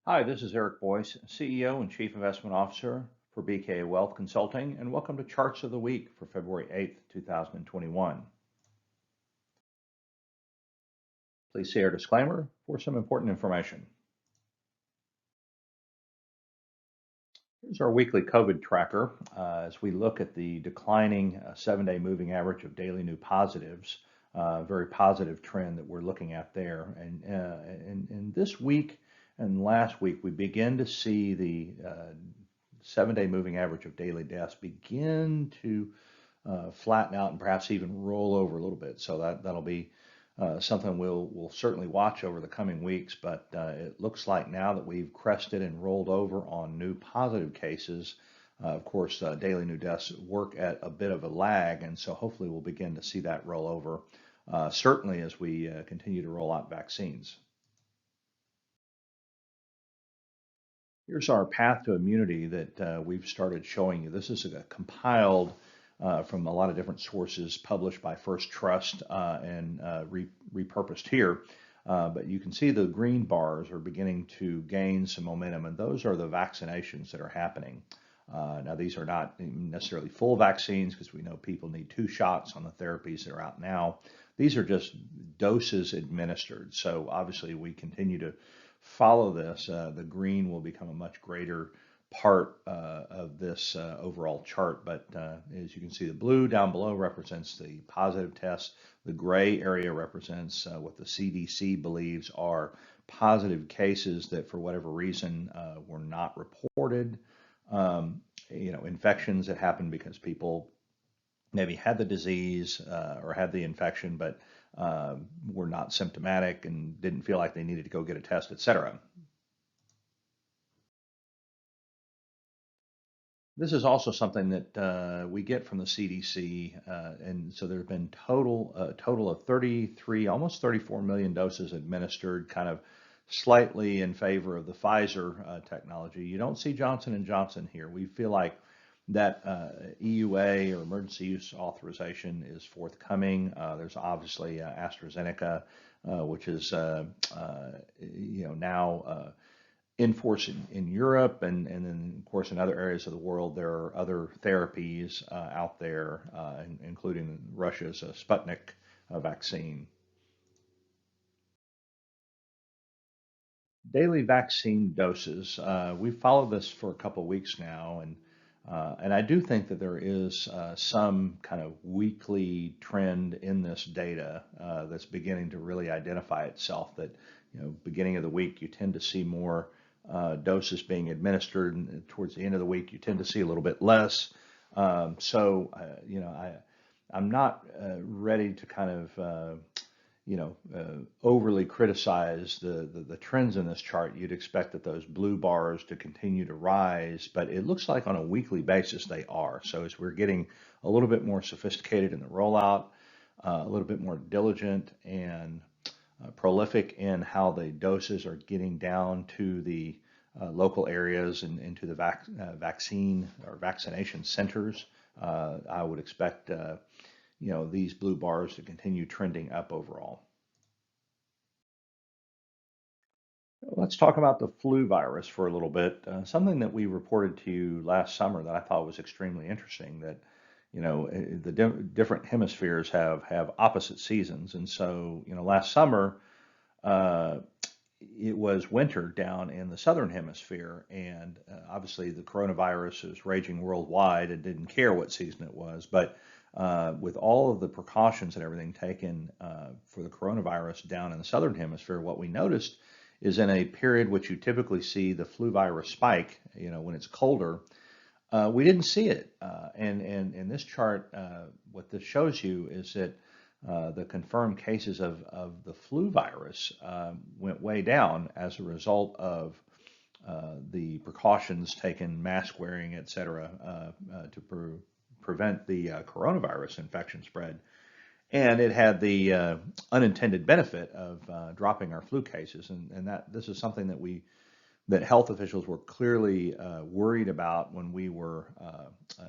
Hi, this is Eric Boyce, CEO and Chief Investment Officer for BKA Wealth Consulting, and welcome to Charts of the Week for February 8th, 2021. Please see our disclaimer for some important information. Here's our weekly COVID tracker as we look at the declining 7-day moving average of daily new positives, very positive trend that we're looking at there. And this week and last week, we begin to see the 7-day moving average of daily deaths begin to flatten out and perhaps even roll over a little bit. So that'll be something we'll certainly watch over the coming weeks, but it looks like now that we've crested and rolled over on new positive cases, of course, daily new deaths work at a bit of a lag, and so hopefully we'll begin to see that roll over, certainly as we continue to roll out vaccines. Here's our path to immunity that we've started showing you. This is compiled from a lot of different sources published by First Trust and repurposed here. But you can see the green bars are beginning to gain some momentum, and those are the vaccinations that are happening. Now, these are not necessarily full vaccines because we know people need 2 shots on the therapies that are out now. These are just doses administered. So obviously we continue to follow this. The green will become a much greater part of this overall chart, but as you can see, the blue down below represents the positive test. The gray area represents what the CDC believes are positive cases that for whatever reason were not reported. Infections that happened because people maybe had the disease or had the infection, but were not symptomatic and didn't feel like they needed to go get a test, etc. This is also something that we get from the CDC, and so there have been a total of 33, almost 34 million doses administered, kind of slightly in favor of the Pfizer technology. You don't see Johnson & Johnson here. We feel like that EUA or emergency use authorization is forthcoming. There's obviously AstraZeneca, which is now in force in Europe, and then of course in other areas of the world there are other therapies out there, including Russia's Sputnik vaccine. Daily vaccine doses. We've followed this for a couple of weeks now, and I do think that there is some kind of weekly trend in this data that's beginning to really identify itself. That beginning of the week you tend to see more doses being administered, and towards the end of the week you tend to see a little bit less. I'm not ready to kind of overly criticize the trends in this chart. You'd expect that those blue bars to continue to rise, but it looks like on a weekly basis they are. So as we're getting a little bit more sophisticated in the rollout, a little bit more diligent and prolific in how the doses are getting down to the local areas and into the vaccine or vaccination centers, I would expect these blue bars to continue trending up overall. Let's talk about the flu virus for a little bit. Something that we reported to you last summer that I thought was extremely interesting, that the different hemispheres have opposite seasons, and so last summer it was winter down in the southern hemisphere, and obviously the coronavirus is raging worldwide and didn't care what season it was. But with all of the precautions and everything taken for the coronavirus down in the southern hemisphere, what we noticed is in a period which you typically see the flu virus spike, when it's colder, we didn't see it. And in this chart, what this shows you is that the confirmed cases of the flu virus went way down as a result of the precautions taken, mask wearing, et cetera, to prevent the coronavirus infection spread. And it had the unintended benefit of dropping our flu cases, and that this is something that health officials were clearly worried about when we were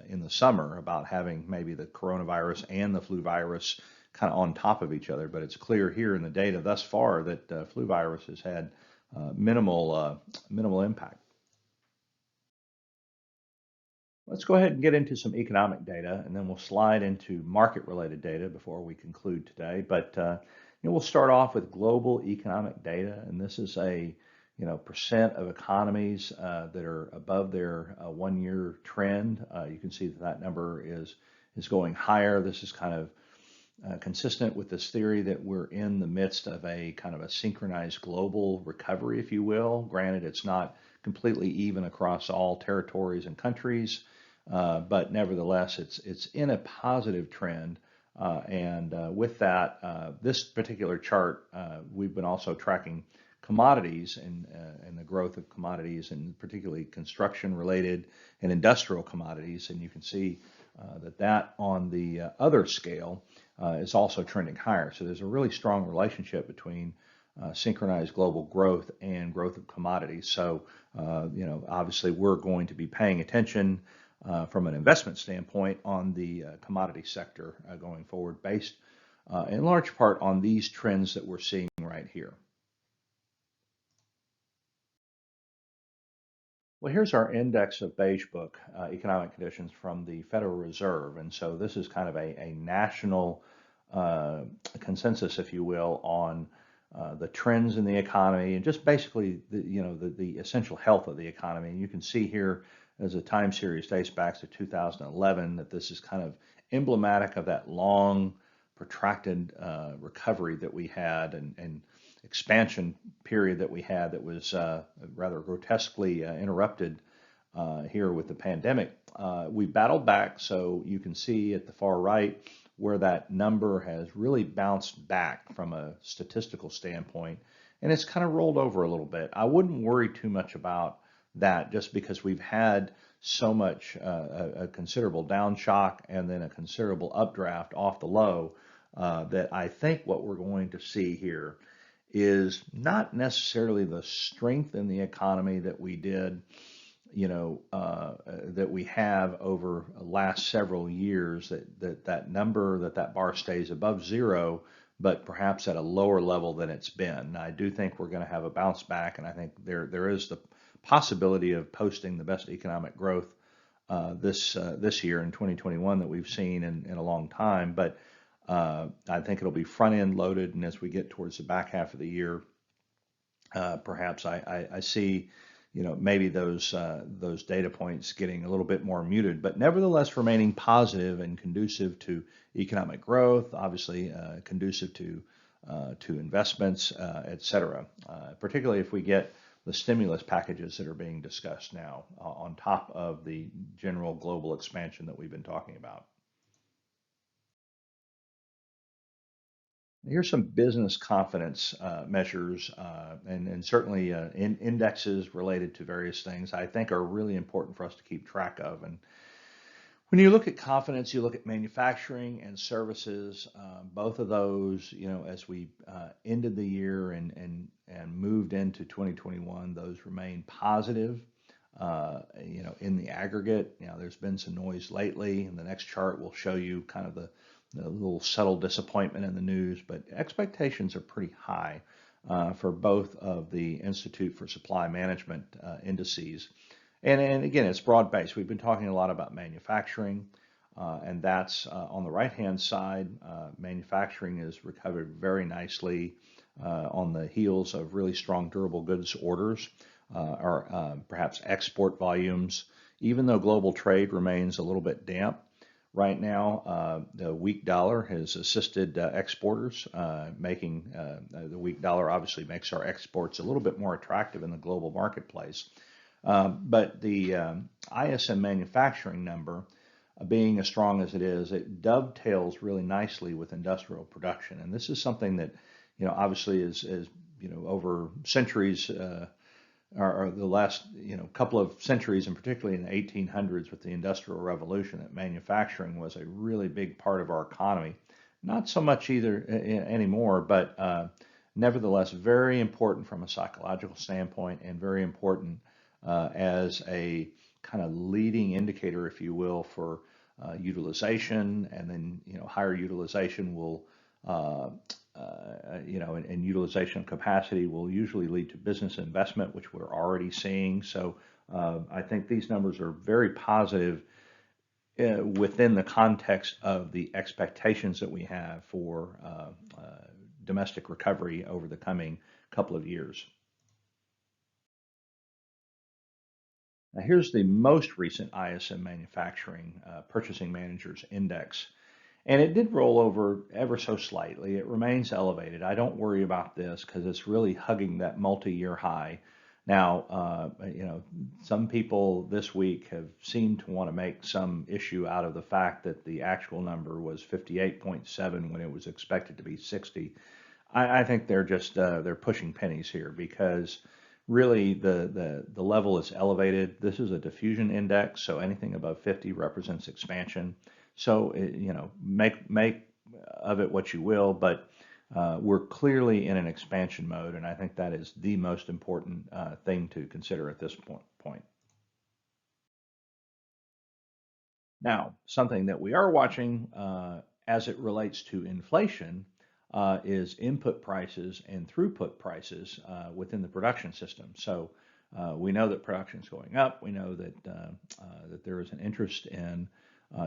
in the summer, about having maybe the coronavirus and the flu virus kind of on top of each other. But it's clear here in the data thus far that flu virus has had minimal impact. Let's go ahead and get into some economic data, and then we'll slide into market-related data before we conclude today. But we'll start off with global economic data, and this is a percent of economies that are above their one-year trend. You can see that that number is going higher. This is kind of consistent with this theory that we're in the midst of a kind of a synchronized global recovery, if you will. Granted, it's not completely even across all territories and countries, but nevertheless, it's in a positive trend. With that, this particular chart, we've been also tracking commodities and the growth of commodities, and particularly construction-related and industrial commodities. And you can see that on the other scale is also trending higher. So there's a really strong relationship between synchronized global growth and growth of commodities. So, obviously we're going to be paying attention from an investment standpoint on the commodity sector going forward, based in large part on these trends that we're seeing right here. Well, here's our index of Beige Book economic conditions from the Federal Reserve. And so this is kind of a national consensus, if you will, on the trends in the economy and just basically the essential health of the economy. And you can see here, as a time series dates back to 2011, that this is kind of emblematic of that long, protracted recovery that we had and expansion period that we had that was rather grotesquely interrupted here with the pandemic. We battled back, so you can see at the far right where that number has really bounced back from a statistical standpoint, and it's kind of rolled over a little bit. I wouldn't worry too much about that, just because we've had so much a considerable down shock and then a considerable updraft off the low, that I think what we're going to see here is not necessarily the strength in the economy that we did, that we have over the last several years, that number, that bar stays above zero, but perhaps at a lower level than it's been. I do think we're going to have a bounce back, and I think there is the possibility of posting the best economic growth this year in 2021 that we've seen in a long time. But I think it'll be front end loaded, and as we get towards the back half of the year, perhaps I see maybe those data points getting a little bit more muted, but nevertheless remaining positive and conducive to economic growth, obviously conducive to investments, et cetera, particularly if we get the stimulus packages that are being discussed now on top of the general global expansion that we've been talking about. Here's some business confidence measures, and certainly indexes related to various things I think are really important for us to keep track of. And when you look at confidence, you look at manufacturing and services. Both of those, as we ended the year and moved into 2021, those remain positive. In the aggregate, there's been some noise lately, and the next chart will show you kind of the little subtle disappointment in the news, but expectations are pretty high for both of the Institute for Supply Management indices. And again, it's broad-based. We've been talking a lot about manufacturing, and that's on the right-hand side. Manufacturing has recovered very nicely on the heels of really strong durable goods orders, or perhaps export volumes. Even though global trade remains a little bit damp right now, the weak dollar has assisted exporters, making the weak dollar obviously makes our exports a little bit more attractive in the global marketplace. But the ISM manufacturing number, being as strong as it is, it dovetails really nicely with industrial production. And this is something that, obviously is over centuries, or the last, couple of centuries, and particularly in the 1800s with the Industrial Revolution, that manufacturing was a really big part of our economy. Not so much either anymore, but nevertheless very important from a psychological standpoint, and very important as a kind of leading indicator, if you will, for utilization. And then higher utilization will and utilization of capacity will usually lead to business investment, which we're already seeing. So I think these numbers are very positive within the context of the expectations that we have for domestic recovery over the coming couple of years. Now, here's the most recent ISM Manufacturing Purchasing Managers Index. And it did roll over ever so slightly. It remains elevated. I don't worry about this because it's really hugging that multi-year high. Now, some people this week have seemed to want to make some issue out of the fact that the actual number was 58.7 when it was expected to be 60. I think they're just they're pushing pennies here because really the level is elevated. This is a diffusion index, so anything above 50 represents expansion. So make of it what you will, but we're clearly in an expansion mode, and I think that is the most important thing to consider at this point. Now, something that we are watching as it relates to inflation is input prices and throughput prices within the production system. So we know that production is going up. We know that that there is an interest in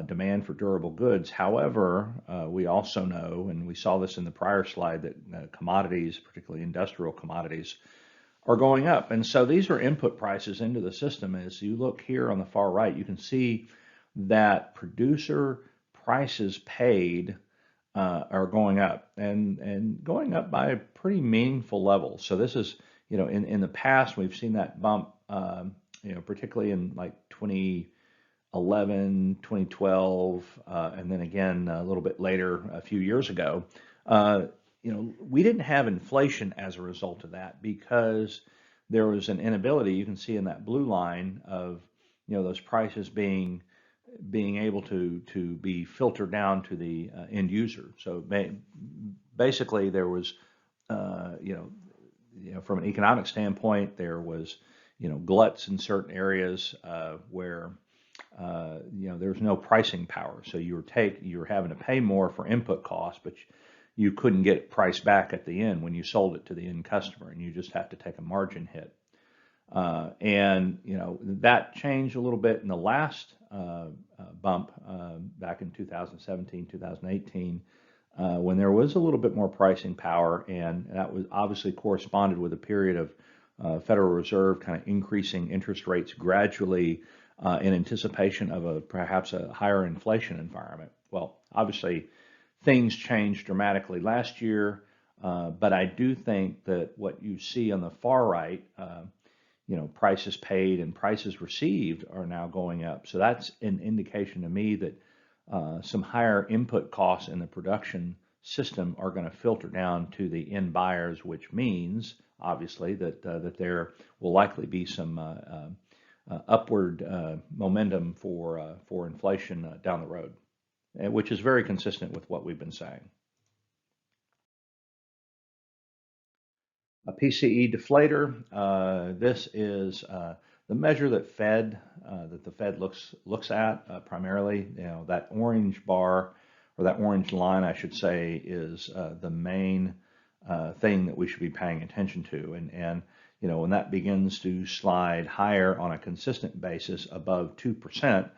demand for durable goods. However, we also know, and we saw this in the prior slide, that commodities, particularly industrial commodities, are going up. And so these are input prices into the system. As you look here on the far right, you can see that producer prices paid are going up and going up by a pretty meaningful level. So this is, in the past, we've seen that bump, particularly in like 2011, 2012, and then again a little bit later, a few years ago. We didn't have inflation as a result of that because there was an inability, you can see in that blue line, of those prices being able to be filtered down to the end user. So basically there was, from an economic standpoint, there was, gluts in certain areas where there's no pricing power. So you're having to pay more for input costs, but you couldn't get price back at the end when you sold it to the end customer, and you just have to take a margin hit. And that changed a little bit in the last bump back in 2017, 2018, when there was a little bit more pricing power, and that was obviously corresponded with a period of Federal Reserve kind of increasing interest rates gradually in anticipation of perhaps a higher inflation environment. Well, obviously things changed dramatically last year, but I do think that what you see on the far right, prices paid and prices received are now going up. So that's an indication to me that some higher input costs in the production system are going to filter down to the end buyers, which means obviously that there will likely be some upward momentum for inflation down the road, which is very consistent with what we've been saying. A PCE deflator. This is the measure that the Fed looks at primarily. That orange bar, or that orange line, I should say, is the main thing that we should be paying attention to. And when that begins to slide higher on a consistent basis above 2%,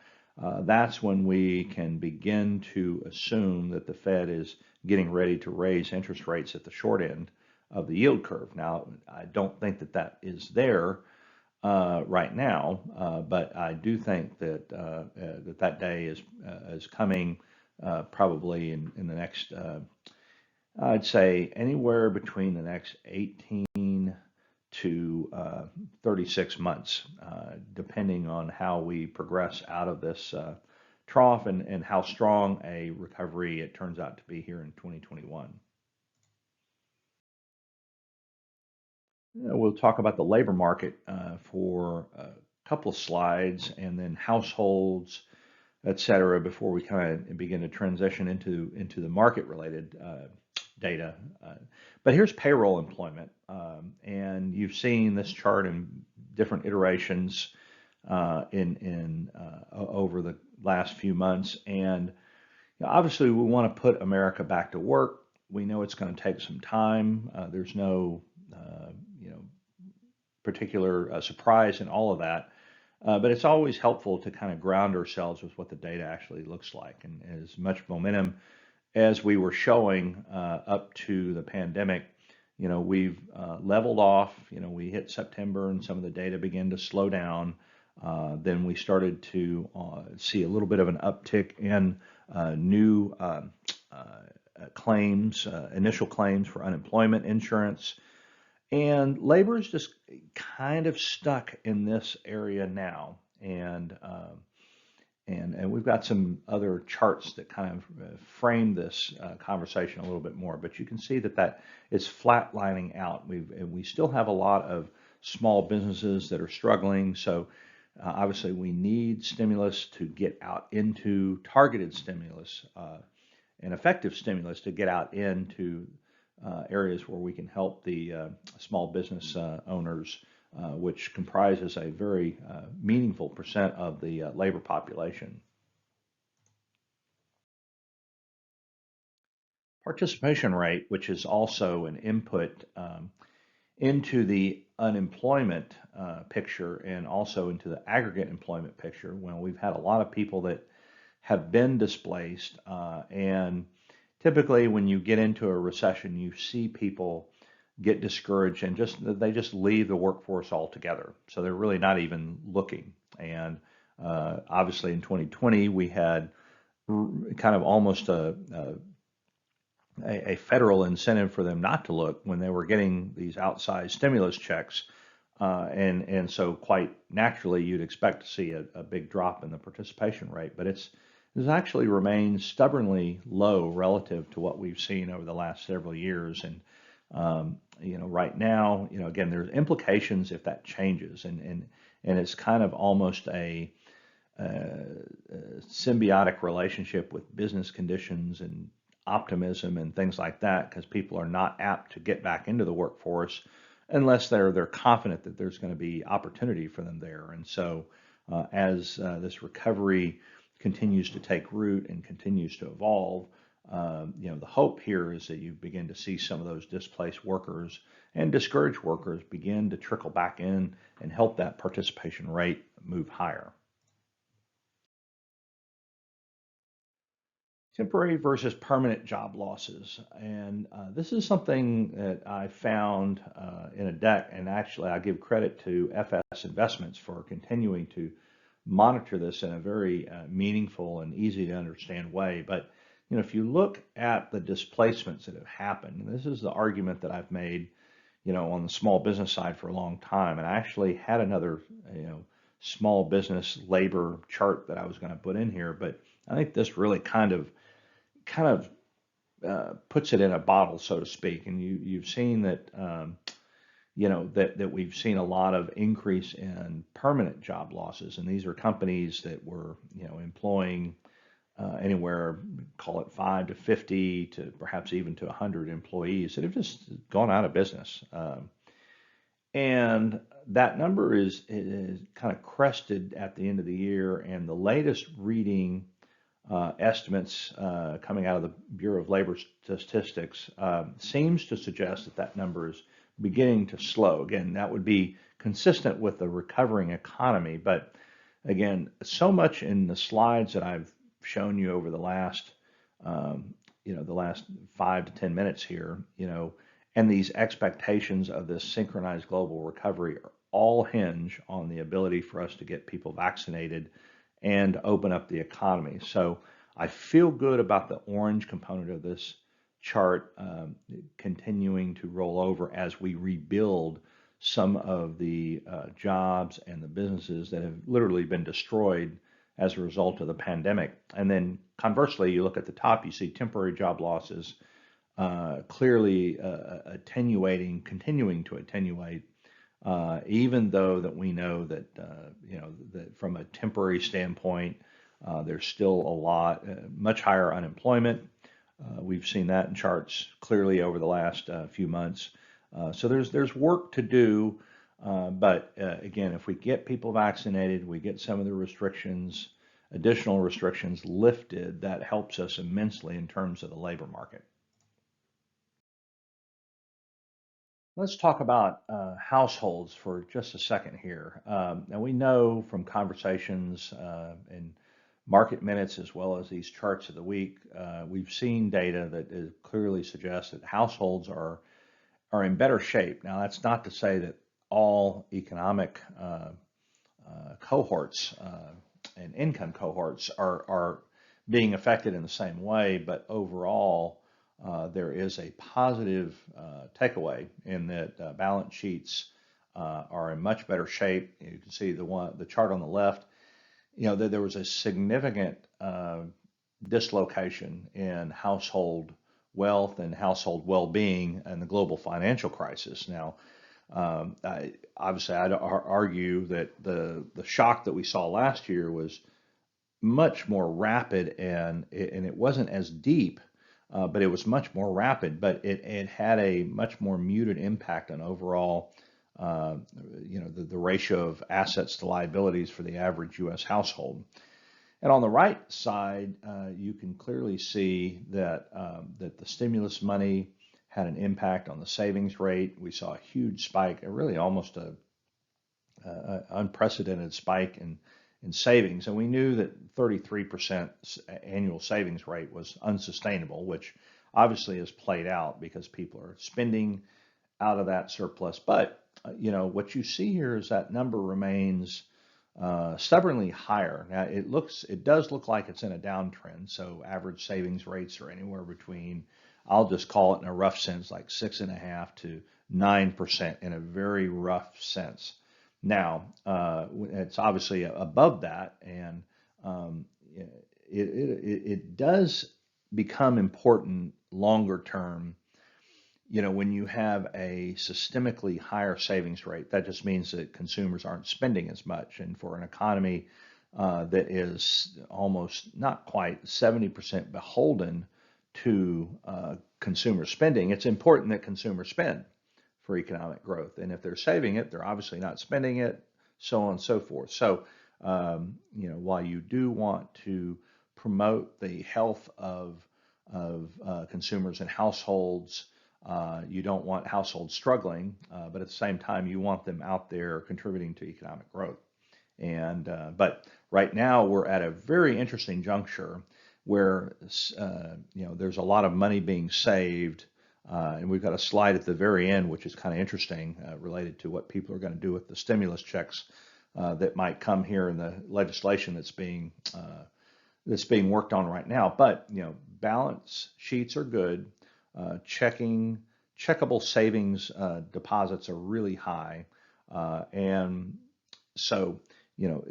that's when we can begin to assume that the Fed is getting ready to raise interest rates at the short end of the yield curve. Now, I don't think that is there right now, but I do think that that day is coming probably in the next, I'd say anywhere between the next 18 to 36 months, depending on how we progress out of this trough and how strong a recovery it turns out to be here in 2021. We'll talk about the labor market for a couple of slides, and then households, et cetera, before we kind of begin to transition into the market-related data. But here's payroll employment, and you've seen this chart in different iterations over the last few months. And obviously, we want to put America back to work. we know it's going to take some time. There's no, you know, particular surprise in all of that. But it's always helpful to kind of ground ourselves with what the data actually looks like. And as much momentum as we were showing up to the pandemic, you know, we've leveled off. You know, we hit September and some of the data began to slow down. Then we started to see a little bit of an uptick in new claims, initial claims for unemployment insurance. And labor is just kind of stuck in this area now. And we've got some other charts that kind of frame this conversation a little bit more. But you can see that is flatlining out. We still have a lot of small businesses that are struggling. So obviously we need stimulus to get out into targeted stimulus and effective stimulus to get out into areas where we can help the small business owners, which comprises a very meaningful percent of the labor population. Participation rate, which is also an input into the unemployment picture and also into the aggregate employment picture, when we've had a lot of people that have been displaced, and typically when you get into a recession, you see people get discouraged and they just leave the workforce altogether. So they're really not even looking. And obviously in 2020 we had kind of almost a federal incentive for them not to look when they were getting these outsized stimulus checks. And so quite naturally, you'd expect to see a big drop in the participation rate, but it's actually remained stubbornly low relative to what we've seen over the last several years. And you know, right now, you know, again, there's implications if that changes, and it's kind of almost a symbiotic relationship with business conditions and optimism and things like that, because people are not apt to get back into the workforce unless they're confident that there's going to be opportunity for them there. And so as this recovery continues to take root and continues to evolve, you know, the hope here is that you begin to see some of those displaced workers and discouraged workers begin to trickle back in and help that participation rate move higher. Temporary versus permanent job losses. And this is something that I found in a deck, and actually I give credit to FS Investments for continuing to monitor this in a very meaningful and easy to understand way. But you know, if you look at the displacements that have happened, and this is the argument that I've made, you know, on the small business side for a long time, and I actually had another, you know, small business labor chart that I was going to put in here, but I think this really kind of puts it in a bottle, so to speak. And you've seen that, you know, that we've seen a lot of increase in permanent job losses, and these are companies that were, you know, employing anywhere, call it 5 to 50 to perhaps even to 100 employees that have just gone out of business. And that number is kind of crested at the end of the year, and the latest reading estimates coming out of the Bureau of Labor Statistics seems to suggest that number is beginning to slow. Again, that would be consistent with the recovering economy, but again, so much in the slides that I've shown you over the last, you know, the last 5 to 10 minutes here, you know, and these expectations of this synchronized global recovery all hinge on the ability for us to get people vaccinated and open up the economy. So I feel good about the orange component of this chart continuing to roll over as we rebuild some of the jobs and the businesses that have literally been destroyed as a result of the pandemic. And then conversely, you look at the top, you see temporary job losses clearly continuing to attenuate, even though that we know that, you know, that from a temporary standpoint, there's still a lot, much higher unemployment. We've seen that in charts clearly over the last few months. So there's work to do, but again, if we get people vaccinated, we get some of the restrictions, additional restrictions lifted, that helps us immensely in terms of the labor market. Let's talk about households for just a second here. Now, we know from conversations and market minutes as well as these charts of the week, we've seen data that clearly suggests that households are in better shape. Now, that's not to say that all economic cohorts and income cohorts are being affected in the same way, but overall, there is a positive takeaway in that balance sheets are in much better shape. You can see the chart on the left. There was a significant dislocation in household wealth and household well-being and the global financial crisis. Now, obviously, I'd argue that the shock that we saw last year was much more rapid, and it wasn't as deep, but it was much more rapid. But it had a much more muted impact on overall, the ratio of assets to liabilities for the average U.S. household. And on the right side, you can clearly see that that the stimulus money had an impact on the savings rate. We saw a huge spike, really almost a unprecedented spike in savings, and we knew that 33% annual savings rate was unsustainable, which obviously has played out because people are spending out of that surplus. But what you see here is that number remains stubbornly higher. Now it does look like it's in a downtrend. So average savings rates are anywhere between, I'll just call it in a rough sense, like 6.5% to 9% in a very rough sense. Now it's obviously above that, and it does become important longer term. When you have a systemically higher savings rate, that just means that consumers aren't spending as much. And for an economy that is almost not quite 70% beholden to consumer spending, it's important that consumers spend for economic growth. And if they're saving it, they're obviously not spending it, so on and so forth. So, while you do want to promote the health of consumers and households, you don't want households struggling, but at the same time, you want them out there contributing to economic growth. And but right now, we're at a very interesting juncture where there's a lot of money being saved, and we've got a slide at the very end, which is kind of interesting, related to what people are going to do with the stimulus checks that might come here in the legislation that's being worked on right now. But balance sheets are good. Checkable savings deposits are really high, and so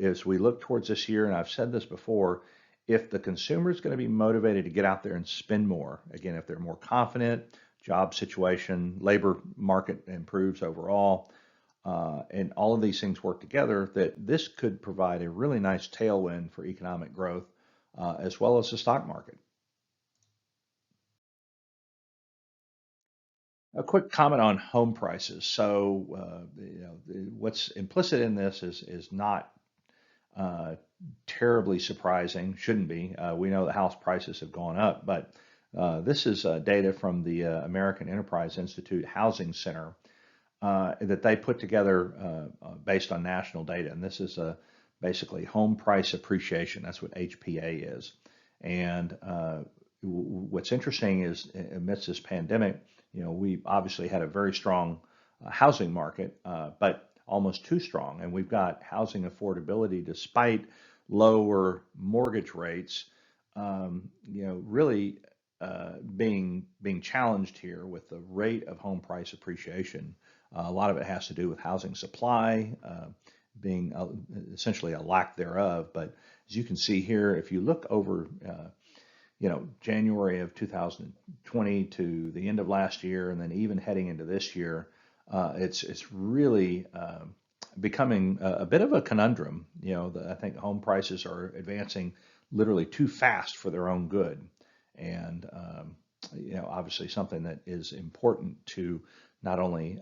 as we look towards this year, and I've said this before, if the consumer is going to be motivated to get out there and spend more, again, if they're more confident, job situation, labor market improves overall, and all of these things work together, that this could provide a really nice tailwind for economic growth, as well as the stock market. A quick comment on home prices. So, what's implicit in this is not terribly surprising, shouldn't be. We know that house prices have gone up, but this is data from the American Enterprise Institute Housing Center that they put together based on national data. And this is basically home price appreciation. That's what HPA is. And what's interesting is amidst this pandemic, we obviously had a very strong housing market, but almost too strong. And we've got housing affordability despite lower mortgage rates, really being challenged here with the rate of home price appreciation. A lot of it has to do with housing supply being essentially a lack thereof. But as you can see here, if you look over January of 2020 to the end of last year, and then even heading into this year, it's really becoming a bit of a conundrum. I think home prices are advancing literally too fast for their own good, and obviously something that is important to not only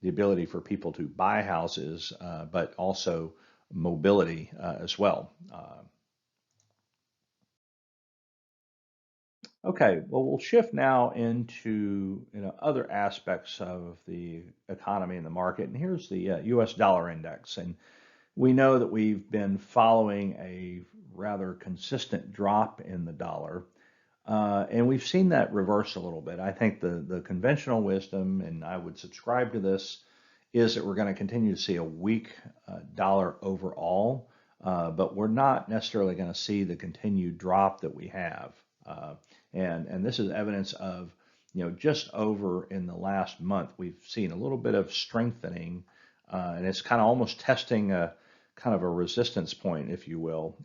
the ability for people to buy houses, but also mobility as well. Okay, well, we'll shift now into other aspects of the economy and the market. And here's the U.S. dollar index. And we know that we've been following a rather consistent drop in the dollar. And we've seen that reverse a little bit. I think the conventional wisdom, and I would subscribe to this, is that we're going to continue to see a weak dollar overall, but we're not necessarily going to see the continued drop that we have. And this is evidence of, just over in the last month, we've seen a little bit of strengthening, and it's kind of almost testing a kind of a resistance point, if you will,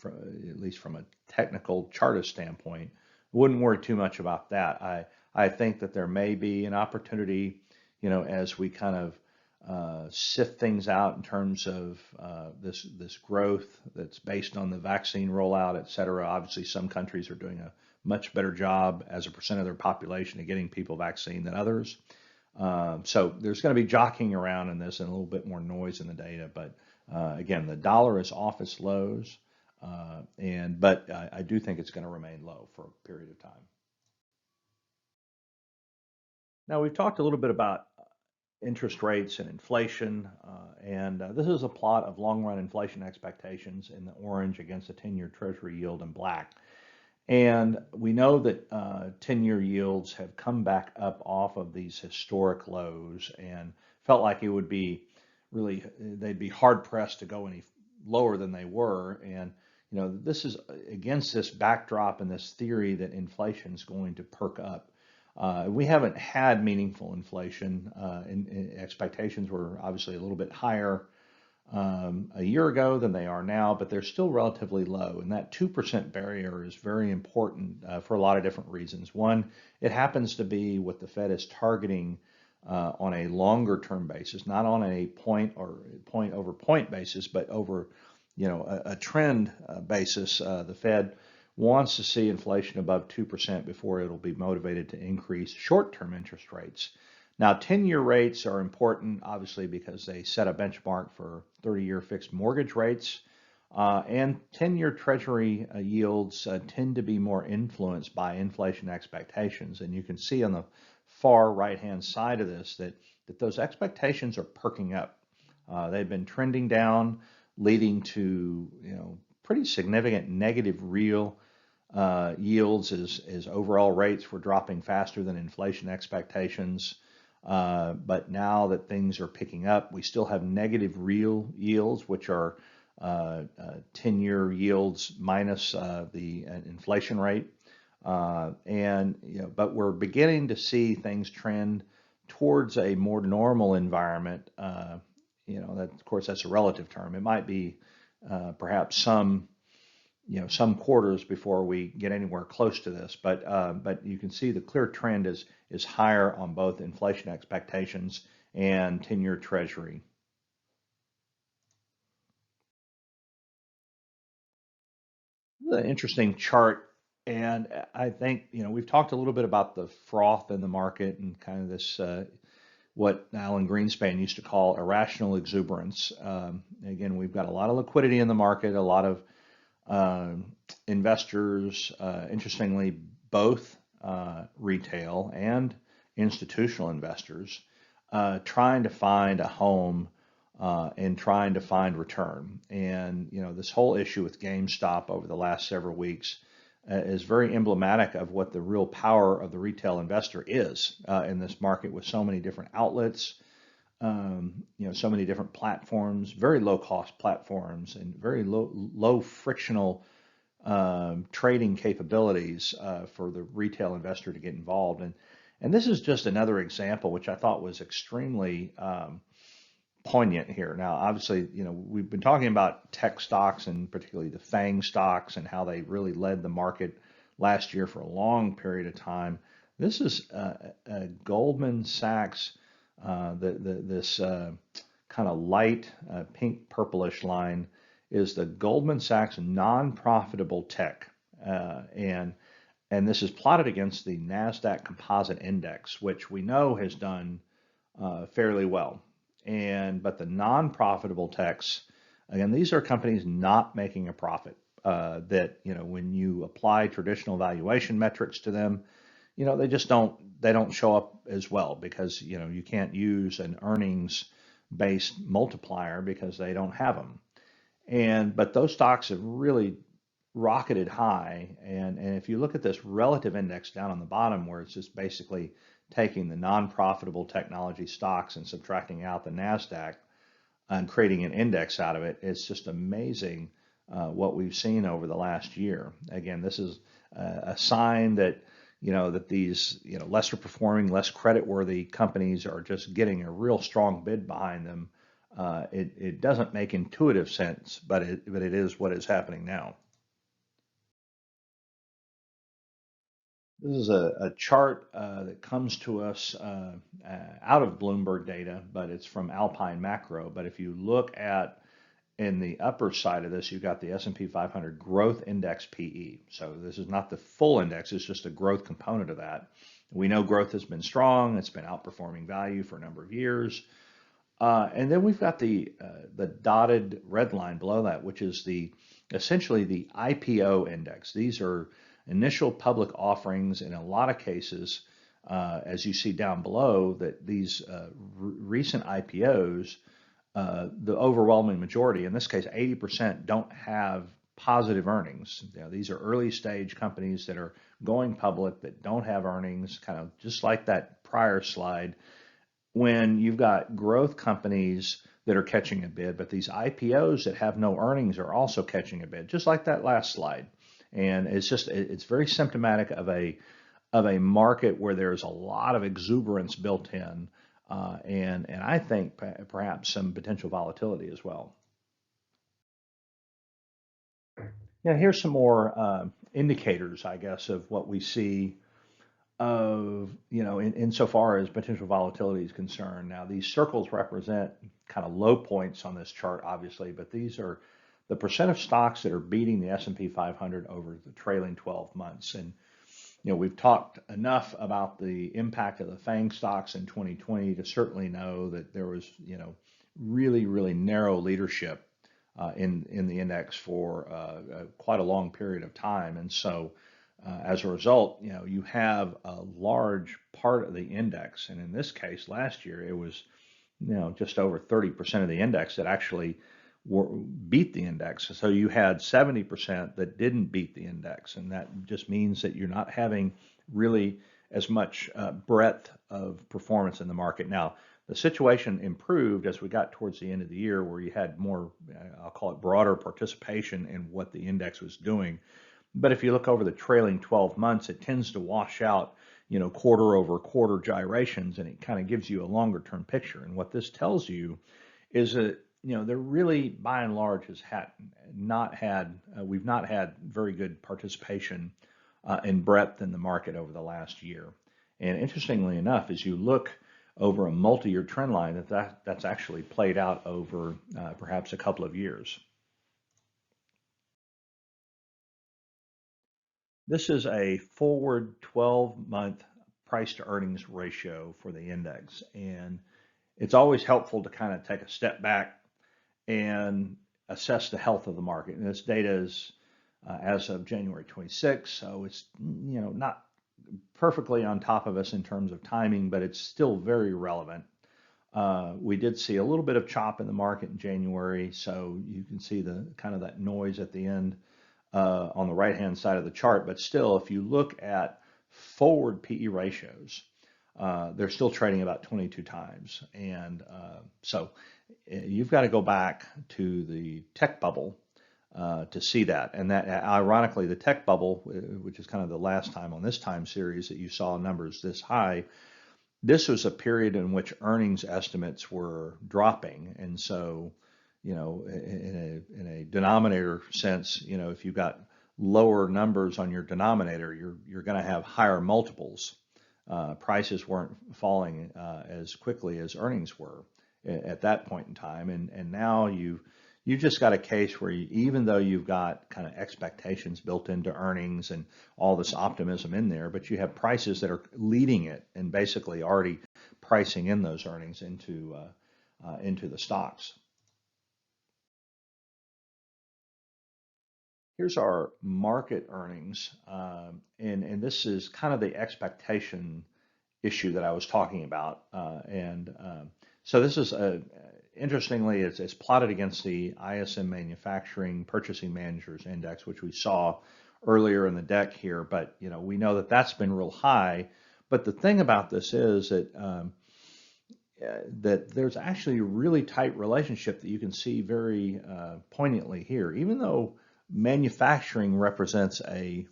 at least from a technical chartist standpoint. Wouldn't worry too much about that. I think that there may be an opportunity, as we kind of sift things out in terms of this growth that's based on the vaccine rollout, et cetera. Obviously, some countries are doing a much better job as a percent of their population of getting people vaccine than others. So there's going to be jockeying around in this and a little bit more noise in the data. But again, the dollar is off its lows, but I do think it's going to remain low for a period of time. Now, we've talked a little bit about interest rates and inflation, and this is a plot of long-run inflation expectations in the orange against the 10-year Treasury yield in black. And we know that 10-year yields have come back up off of these historic lows and felt like it would be really, they'd be hard pressed to go any lower than they were. And, this is against this backdrop and this theory that inflation is going to perk up. We haven't had meaningful inflation, and expectations were obviously a little bit higher a year ago than they are now, but they're still relatively low. And that 2% barrier is very important for a lot of different reasons. One, it happens to be what the Fed is targeting on a longer term basis, not on a point over point basis, but over a trend basis. The Fed wants to see inflation above 2% before it'll be motivated to increase short-term interest rates. Now, 10-year rates are important, obviously, because they set a benchmark for 30-year fixed mortgage rates. And 10-year Treasury yields tend to be more influenced by inflation expectations. And you can see on the far right-hand side of this that those expectations are perking up. They've been trending down, leading to pretty significant negative real yields as overall rates were dropping faster than inflation expectations. But now that things are picking up, we still have negative real yields, which are 10-year yields minus the inflation rate. But we're beginning to see things trend towards a more normal environment. That, of course, that's a relative term. It might be perhaps some quarters before we get anywhere close to this, but you can see the clear trend is higher on both inflation expectations and 10-year Treasury. The interesting chart, and I think we've talked a little bit about the froth in the market and kind of this what Alan Greenspan used to call irrational exuberance. Again, we've got a lot of liquidity in the market, a lot of investors, interestingly, both retail and institutional investors, trying to find a home and trying to find return. And this whole issue with GameStop over the last several weeks is very emblematic of what the real power of the retail investor is in this market, with so many different outlets, so many different platforms, very low cost platforms, and very low frictional trading capabilities for the retail investor to get involved. And this is just another example, which I thought was extremely poignant here. Now, obviously, we've been talking about tech stocks and particularly the FANG stocks and how they really led the market last year for a long period of time. This is a Goldman Sachs, this kind of light pink purplish line is the Goldman Sachs non-profitable tech. And this is plotted against the NASDAQ Composite Index, which we know has done fairly well. But the non-profitable techs, again, these are companies not making a profit. that, when you apply traditional valuation metrics to them, they don't show up as well because, you can't use an earnings based multiplier because they don't have them. But those stocks have really rocketed high. And if you look at this relative index down on the bottom, where it's just basically taking the non-profitable technology stocks and subtracting out the NASDAQ and creating an index out of it, it's just amazing what we've seen over the last year. Again, this is a sign that that these lesser performing, less creditworthy companies are just getting a real strong bid behind them. It doesn't make intuitive sense, but it is what is happening now. This is a chart that comes to us out of Bloomberg data, but it's from Alpine Macro. But if you look at in the upper side of this, you've got the S&P 500 Growth Index PE. So this is not the full index, it's just a growth component of that. We know growth has been strong. It's been outperforming value for a number of years. And then we've got the dotted red line below that, which is essentially the IPO index. These are initial public offerings in a lot of cases, as you see down below, that these recent IPOs, the overwhelming majority, in this case 80%, don't have positive earnings. These are early stage companies that are going public that don't have earnings, kind of just like that prior slide. When you've got growth companies that are catching a bid, but these IPOs that have no earnings are also catching a bid, just like that last slide. And it's very symptomatic of a market where there's a lot of exuberance built in, and I think perhaps some potential volatility as well. Yeah, here's some more indicators, I guess, of what we see of, insofar as potential volatility is concerned. Now, these circles represent kind of low points on this chart, obviously, but these are the percent of stocks that are beating the S&P 500 over the trailing 12 months. And, we've talked enough about the impact of the FANG stocks in 2020 to certainly know that there was, really, really narrow leadership in the index for quite a long period of time. And so as a result, you have a large part of the index. And in this case, last year, it was, just over 30% of the index that actually beat the index. So you had 70% that didn't beat the index. And that just means that you're not having really as much breadth of performance in the market. Now, the situation improved as we got towards the end of the year, where you had more, I'll call it broader participation in what the index was doing. But if you look over the trailing 12 months, it tends to wash out, quarter over quarter gyrations, and it kind of gives you a longer term picture. And what this tells you is that, they're really, by and large, we've not had very good participation in breadth in the market over the last year. And interestingly enough, as you look over a multi-year trend line, that's actually played out over perhaps a couple of years. This is a forward 12-month price to earnings ratio for the index. And it's always helpful to kind of take a step back and assess the health of the market. And this data is as of January 26, so it's not perfectly on top of us in terms of timing, but it's still very relevant. We did see a little bit of chop in the market in January, so you can see the kind of that noise at the end on the right-hand side of the chart. But still, if you look at forward PE ratios, they're still trading about 22 times. And so you've got to go back to the tech bubble to see that. And that, ironically, the tech bubble, which is kind of the last time on this time series that you saw numbers this high, this was a period in which earnings estimates were dropping. And so, in a denominator sense, if you've got lower numbers on your denominator, you're going to have higher multiples. Prices weren't falling as quickly as earnings were at that point in time, and now you've just got a case where even though you've got kind of expectations built into earnings and all this optimism in there, but you have prices that are leading it and basically already pricing in those earnings into the stocks. Here's our market earnings, and this is kind of the expectation issue that I was talking about. So this is interestingly, it's plotted against the ISM Manufacturing Purchasing Managers Index, which we saw earlier in the deck here. But we know that that's been real high. But the thing about this is that there's actually a really tight relationship that you can see very poignantly here. Even though manufacturing represents a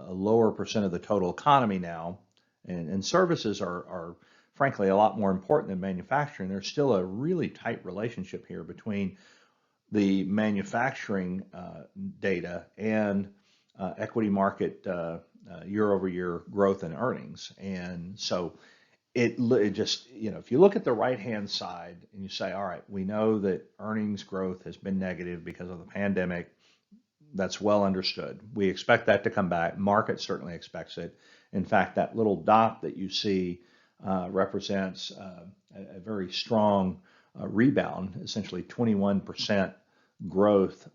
lower percent of the total economy now, and services are frankly a lot more important than manufacturing, there's still a really tight relationship here between the manufacturing data and equity market year-over-year growth in earnings. And so it just, if you look at the right-hand side and you say, all right, we know that earnings growth has been negative because of the pandemic, that's well understood. We expect that to come back. Market certainly expects it. In fact, that little dot that you see represents a very strong rebound, essentially 21% growth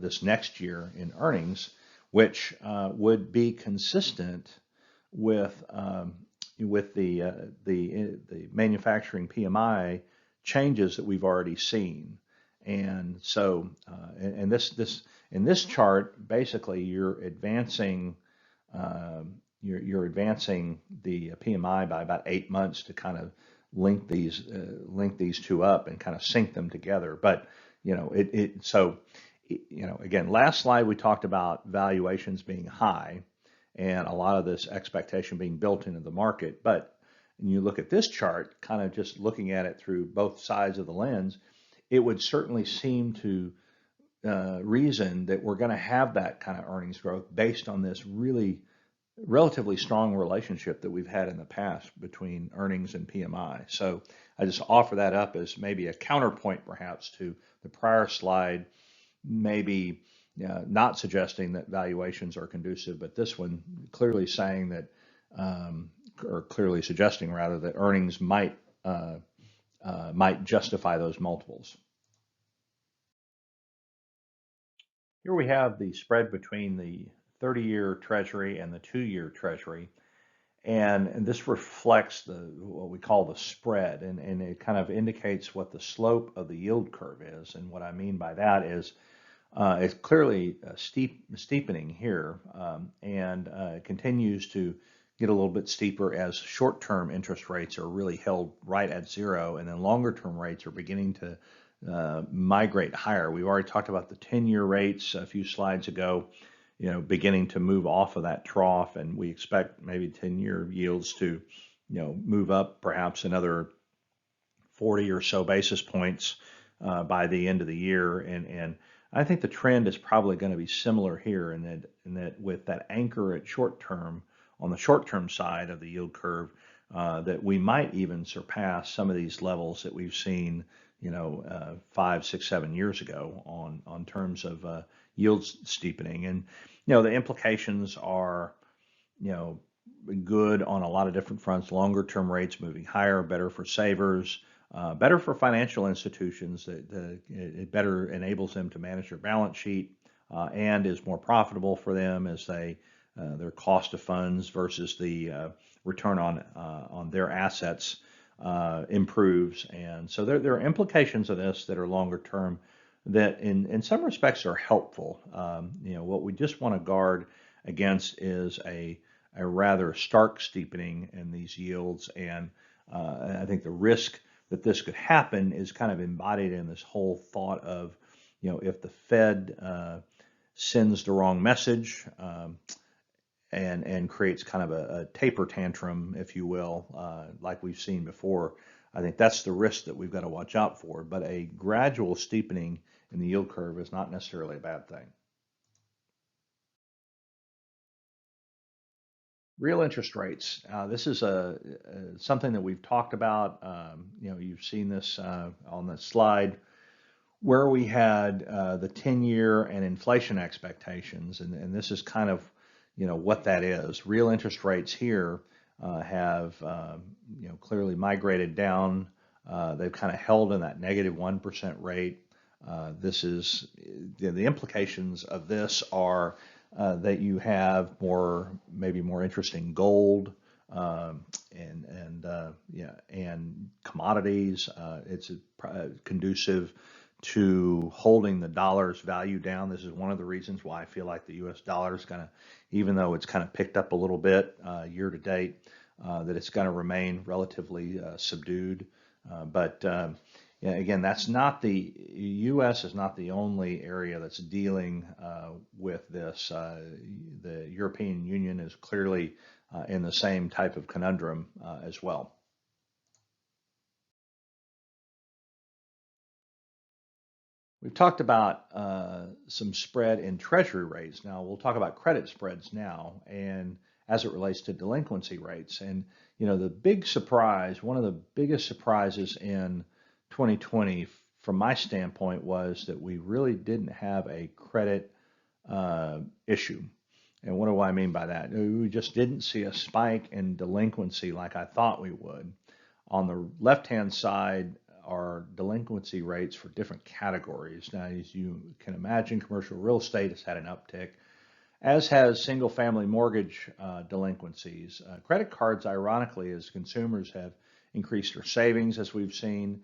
this next year in earnings, which would be consistent with the manufacturing PMI changes that we've already seen. And so, and in this chart, basically you're advancing you're advancing the PMI by about 8 months to kind of link these two up and kind of sync them together. But again, last slide we talked about valuations being high and a lot of this expectation being built into the market. But when you look at this chart, kind of just looking at it through both sides of the lens, it would certainly seem to reason that we're going to have that kind of earnings growth based on this really relatively strong relationship that we've had in the past between earnings and PMI. So I just offer that up as maybe a counterpoint perhaps to the prior slide, maybe not suggesting that valuations are conducive, but this one clearly saying that, or clearly suggesting rather, that earnings might justify those multiples. Here we have the spread between the 30-year Treasury and the 2-year Treasury, and this reflects what we call the spread, and it kind of indicates what the slope of the yield curve is. And what I mean by that is it's clearly steepening here, and it continues to get a little bit steeper as short-term interest rates are really held right at zero, and then longer-term rates are beginning to migrate higher. We've already talked about the 10-year rates a few slides ago, beginning to move off of that trough, and we expect maybe 10-year yields to, move up perhaps another 40 or so basis points by the end of the year. And I think the trend is probably going to be similar here in that with that anchor at short term, on the short term side of the yield curve, that we might even surpass some of these levels that we've seen 5, 6, 7 years ago on terms of yield steepening. And the implications are good on a lot of different fronts. Longer term rates moving higher, better for savers, better for financial institutions. That it better enables them to manage their balance sheet, and is more profitable for them as their cost of funds versus the return on their assets improves. And so there are implications of this that are longer term that in some respects are helpful. What we just want to guard against is a rather stark steepening in these yields. And I think the risk that this could happen is kind of embodied in this whole thought of, if the Fed sends the wrong message, and creates kind of a taper tantrum, if you will, like we've seen before. I think that's the risk that we've got to watch out for. But a gradual steepening in the yield curve is not necessarily a bad thing. Real interest rates. This is something that we've talked about. You've seen this on the slide where we had the 10-year and inflation expectations, and this is kind of what that is. Real interest rates here have clearly migrated down. They've kind of held in that -1% rate. This is the implications of this are that you have maybe more interest in gold and commodities. It's conducive to holding the dollar's value down. This is one of the reasons why I feel like the U.S. dollar is going to, even though it's kind of picked up a little bit year to date, that it's going to remain relatively subdued. Yeah, again, that's not the U.S. is not the only area that's dealing with this. The European Union is clearly in the same type of conundrum as well. We've talked about some spread in treasury rates. Now we'll talk about credit spreads now, and as it relates to delinquency rates. And the big surprise, one of the biggest surprises in 2020, from my standpoint, was that we really didn't have a credit issue. And what do I mean by that? We just didn't see a spike in delinquency like I thought we would. On the left-hand side are delinquency rates for different categories. Now, as you can imagine, commercial real estate has had an uptick, as has single-family mortgage delinquencies. Credit cards, ironically, as consumers have increased their savings, as we've seen,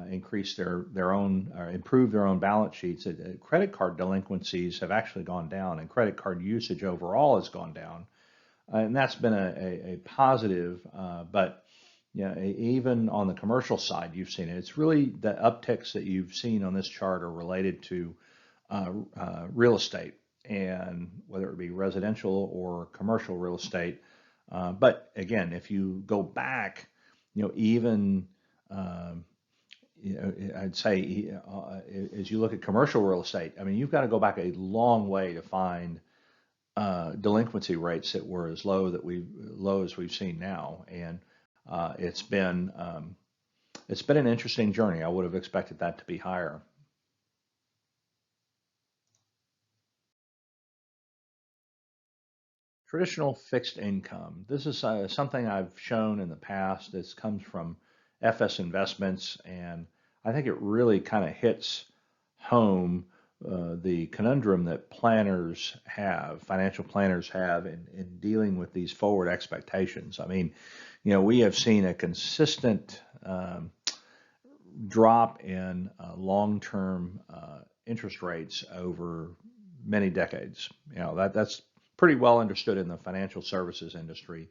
increase their own or improve their own balance sheets. Credit card delinquencies have actually gone down, and credit card usage overall has gone down, and that's been a positive. But even on the commercial side, you've seen it. It's really the upticks that you've seen on this chart are related to real estate, and whether it be residential or commercial real estate. But again, if you go back, even I'd say as you look at commercial real estate, I mean, you've got to go back a long way to find delinquency rates that were as low as we've seen now, and it's been an interesting journey. I would have expected that to be higher. Traditional fixed income. This is something I've shown in the past. This comes from FS Investments, and I think it really kind of hits home the conundrum that financial planners have in dealing with these forward expectations. I mean, we have seen a consistent drop in long-term interest rates over many decades. That's pretty well understood in the financial services industry.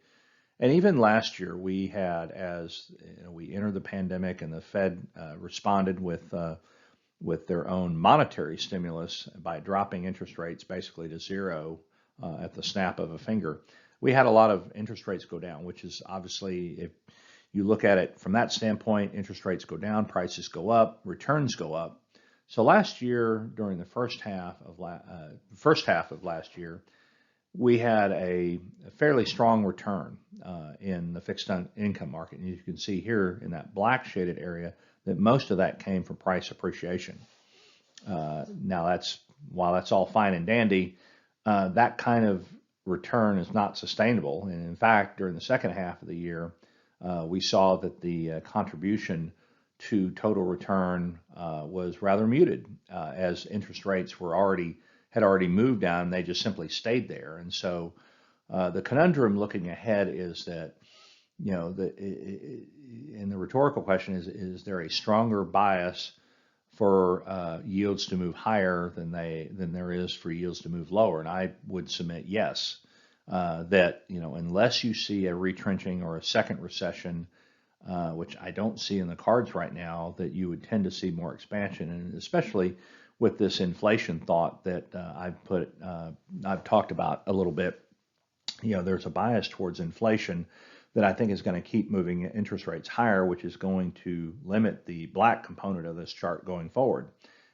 And even last year, we had, as we entered the pandemic, and the Fed responded with their own monetary stimulus by dropping interest rates basically to zero at the snap of a finger. We had a lot of interest rates go down, which is obviously, if you look at it from that standpoint, interest rates go down, prices go up, returns go up. So last year, during the first half of last year, we had a fairly strong return in the fixed income market. And you can see here in that black shaded area that most of that came from price appreciation. Now, while that's all fine and dandy, that kind of return is not sustainable. And in fact, during the second half of the year, we saw that the contribution to total return was rather muted, as interest rates had already moved down, and they just simply stayed there. And so the conundrum looking ahead is that, and the rhetorical question is there a stronger bias for yields to move higher than there is for yields to move lower? And I would submit yes, that unless you see a retrenching or a second recession, which I don't see in the cards right now, that you would tend to see more expansion, and especially with this inflation thought that I've talked about a little bit. There's a bias towards inflation that I think is going to keep moving interest rates higher, which is going to limit the black component of this chart going forward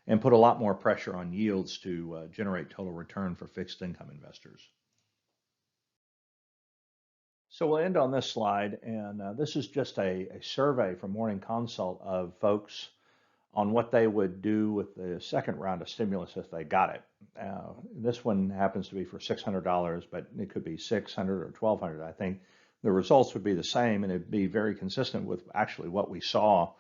and put a lot more pressure on yields to generate total return for fixed income investors. So we'll end on this slide, and this is just a survey from Morning Consult of folks on what they would do with the second round of stimulus if they got it. This one happens to be for $600, but it could be $600 or $1,200. I think the results would be the same, and it'd be very consistent with actually what we saw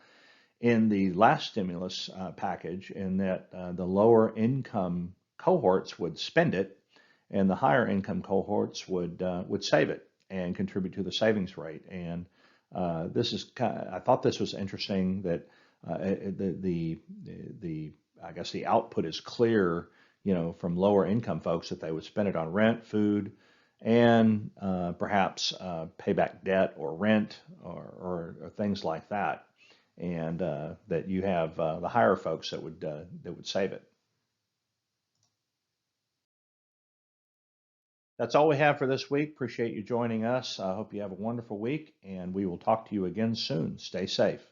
in the last stimulus package, in that the lower income cohorts would spend it, and the higher income cohorts would save it and contribute to the savings rate. And this is I thought this was interesting that the I guess the output is clear, from lower income folks, that they would spend it on rent, food, and perhaps pay back debt or rent or things like that, and that you have the higher folks that would save it. That's all we have for this week. Appreciate you joining us. I hope you have a wonderful week, and we will talk to you again soon. Stay safe.